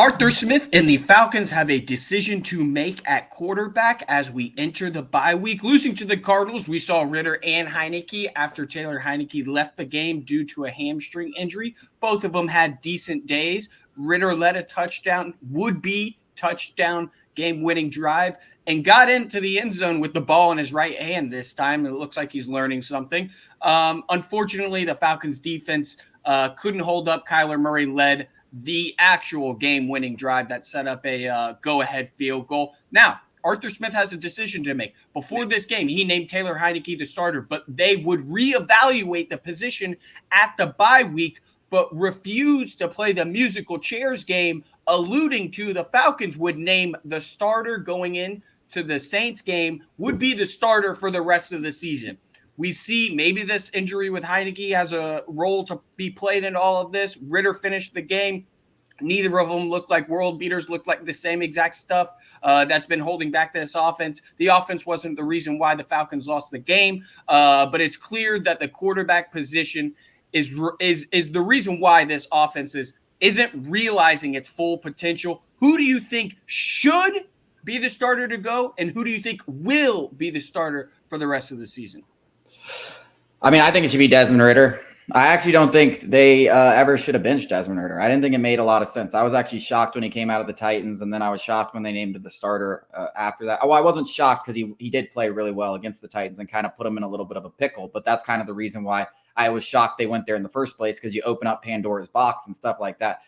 Arthur Smith and the Falcons have a decision to make at quarterback as we enter the bye week. Losing to the Cardinals, we saw Ridder and Heinicke after Taylor Heinicke left the game due to a hamstring injury. Both of them had decent days. Ridder led a would-be touchdown game-winning drive and got into the end zone with the ball in his right hand this time. It looks like he's learning something. Unfortunately, the Falcons defense couldn't hold up. Kyler Murray led the actual game-winning drive that set up a go-ahead field goal. Now, Arthur Smith has a decision to make. Before this game, he named Taylor Heinicke the starter, but they would reevaluate the position at the bye week, but refused to play the musical chairs game, alluding to the Falcons would name the starter going in to the Saints game would be the starter for the rest of the season. We see maybe this injury with Heinicke has a role to be played in all of this. Ridder finished the game. Neither of them looked like world beaters, looked like the same exact stuff that's been holding back this offense. The offense wasn't the reason why the Falcons lost the game, but it's clear that the quarterback position is the reason why this offense isn't realizing its full potential. Who do you think should be the starter to go, and who do you think will be the starter for the rest of the season? I mean, I think it should be Desmond Ridder. I actually don't think they ever should have benched Desmond Ridder. I didn't think it made a lot of sense. I was actually shocked when he came out of the Titans, and then I was shocked when they named him the starter after that. Oh, I wasn't shocked because he did play really well against the Titans and kind of put him in a little bit of a pickle, but that's kind of the reason why I was shocked they went there in the first place, because you open up Pandora's box and stuff like that.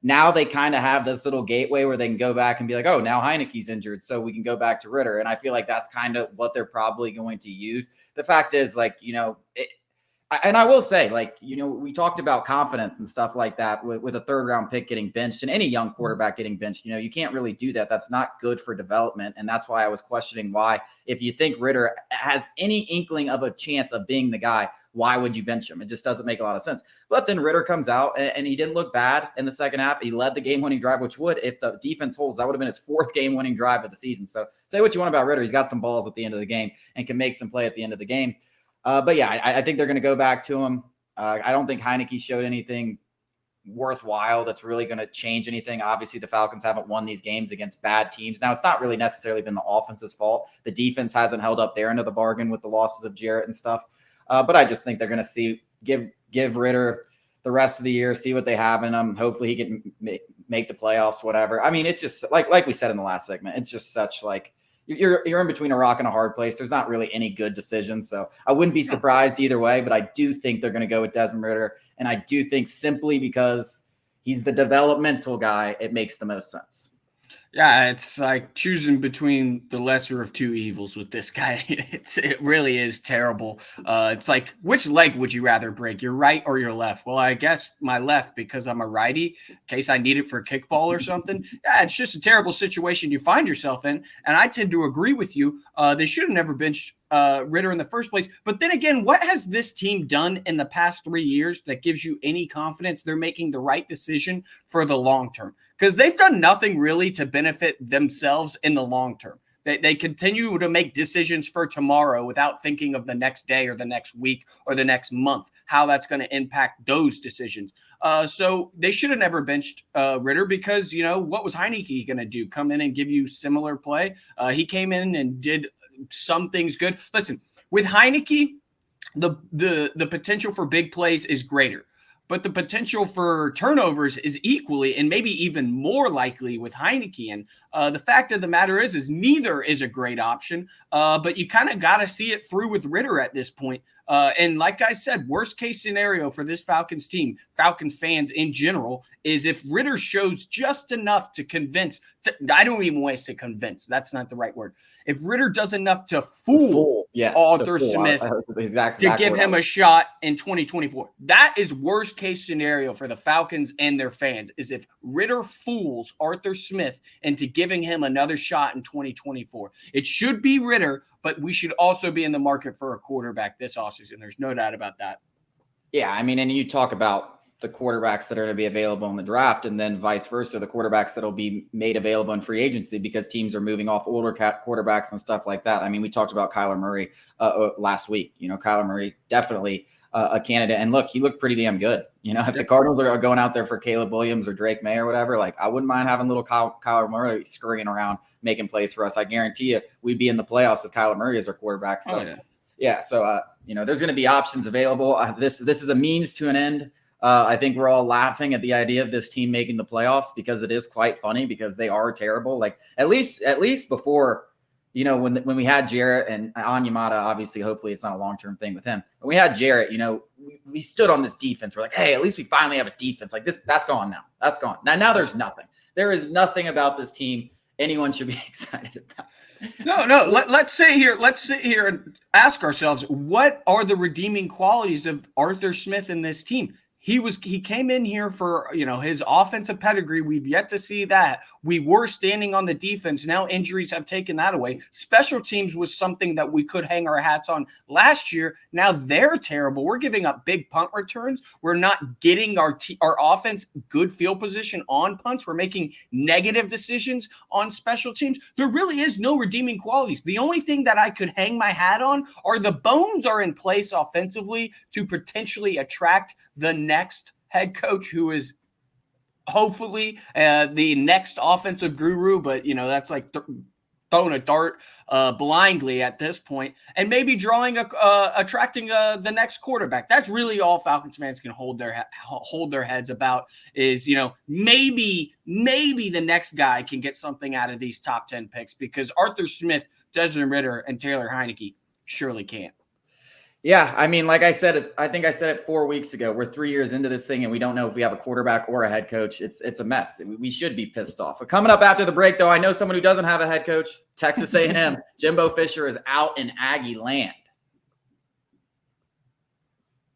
Now they kind of have this little gateway where they can go back and be like, oh, now Heinicke's injured, so we can go back to Ridder. And I feel like that's kind of what they're probably going to use. The fact is, and I will say, we talked about confidence and stuff like that with a third round pick getting benched and any young quarterback getting benched. You can't really do that. That's not good for development. And that's why I was questioning why, if you think Ridder has any inkling of a chance of being the guy, why would you bench him? It just doesn't make a lot of sense. But then Ridder comes out and he didn't look bad in the second half. He led the game-winning drive, which would, if the defense holds, that would have been his fourth game-winning drive of the season. So say what you want about Ridder. He's got some balls at the end of the game and can make some play at the end of the game. But yeah, I think they're going to go back to him. I don't think Heinicke showed anything worthwhile that's really going to change anything. Obviously, the Falcons haven't won these games against bad teams. Now, it's not really necessarily been the offense's fault. The defense hasn't held up their end of the bargain with the losses of Jarrett and stuff. But I just think they're going to give Ridder the rest of the year, see what they have in him. Hopefully he can make the playoffs, whatever. I mean, it's just like we said in the last segment, it's just such you're in between a rock and a hard place. There's not really any good decision. So I wouldn't be surprised either way, but I do think they're going to go with Desmond Ridder. And I do think simply because he's the developmental guy, it makes the most sense. Yeah, it's like choosing between the lesser of two evils with this guy. It really is terrible. It's like, which leg would you rather break, your right or your left? Well, I guess my left, because I'm a righty, in case I need it for a kickball or something. Yeah, it's just a terrible situation you find yourself in. And I tend to agree with you. They should have never benched Ridder in the first place. But then again, what has this team done in the past 3 years that gives you any confidence they're making the right decision for the long term? Because they've done nothing really to benefit themselves in the long term. They continue to make decisions for tomorrow without thinking of the next day or the next week or the next month, how that's going to impact those decisions. So they should have never benched Ridder because, what was Heinicke going to do? Come in and give you similar play? He came in and did some things good. Listen, with Heinicke, the potential for big plays is greater. But the potential for turnovers is equally and maybe even more likely with Heinicke. And the fact of the matter is neither is a great option. But you kind of got to see it through with Ridder at this point. And like I said, worst case scenario for this Falcons team, Falcons fans in general, is if Ridder shows just enough to convince. I don't even want to say convince. That's not the right word. If Ridder does enough to fool Arthur Smith to give him a shot in 2024, that is worst case scenario for the Falcons and their fans, is if Ridder fools Arthur Smith into giving him another shot in 2024. It should be Ridder, but we should also be in the market for a quarterback this offseason. There's no doubt about that. Yeah, I mean, and you talk about the quarterbacks that are going to be available in the draft, and then vice versa, the quarterbacks that will be made available in free agency because teams are moving off older quarterbacks and stuff like that. I mean, we talked about Kyler Murray last week. Kyler Murray definitely a candidate. And look, he looked pretty damn good. If the Cardinals are going out there for Caleb Williams or Drake May or whatever, like I wouldn't mind having little Kyler Murray scurrying aroround making plays for us. I guarantee you we'd be in the playoffs with Kyler Murray as our quarterback. So so there's going to be options available. This is a means to an end. I think we're all laughing at the idea of this team making the playoffs because it is quite funny because they are terrible. Like at least before, when we had Jarrett and Onyemata, obviously, hopefully it's not a long-term thing with him. When we had Jarrett, we stood on this defense. We're like, hey, at least we finally have a defense like this. That's gone now. That's gone. Now there's nothing. There is nothing about this team anyone should be excited about. No. Let's sit here and ask ourselves, what are the redeeming qualities of Arthur Smith in this team? He came in here for, his offensive pedigree. We've yet to see that. We were standing on the defense. Now injuries have taken that away. Special teams was something that we could hang our hats on last year. Now they're terrible. We're giving up big punt returns. We're not getting our offense good field position on punts. We're making negative decisions on special teams. There really is no redeeming qualities. The only thing that I could hang my hat on are the bones are in place offensively to potentially attract the next head coach who is hopefully the next offensive guru, but that's like throwing a dart blindly at this point, and maybe attracting the next quarterback. That's really all Falcons fans can hold their heads about is, maybe the next guy can get something out of these top 10 picks because Arthur Smith, Desmond Ridder, and Taylor Heinicke surely can't. Yeah, I mean, like I said, I think I said it 4 weeks ago. We're 3 years into this thing, and we don't know if we have a quarterback or a head coach. It's a mess. We should be pissed off. But coming up after the break, though, I know someone who doesn't have a head coach. Texas A&M, Jimbo Fisher is out in Aggie land.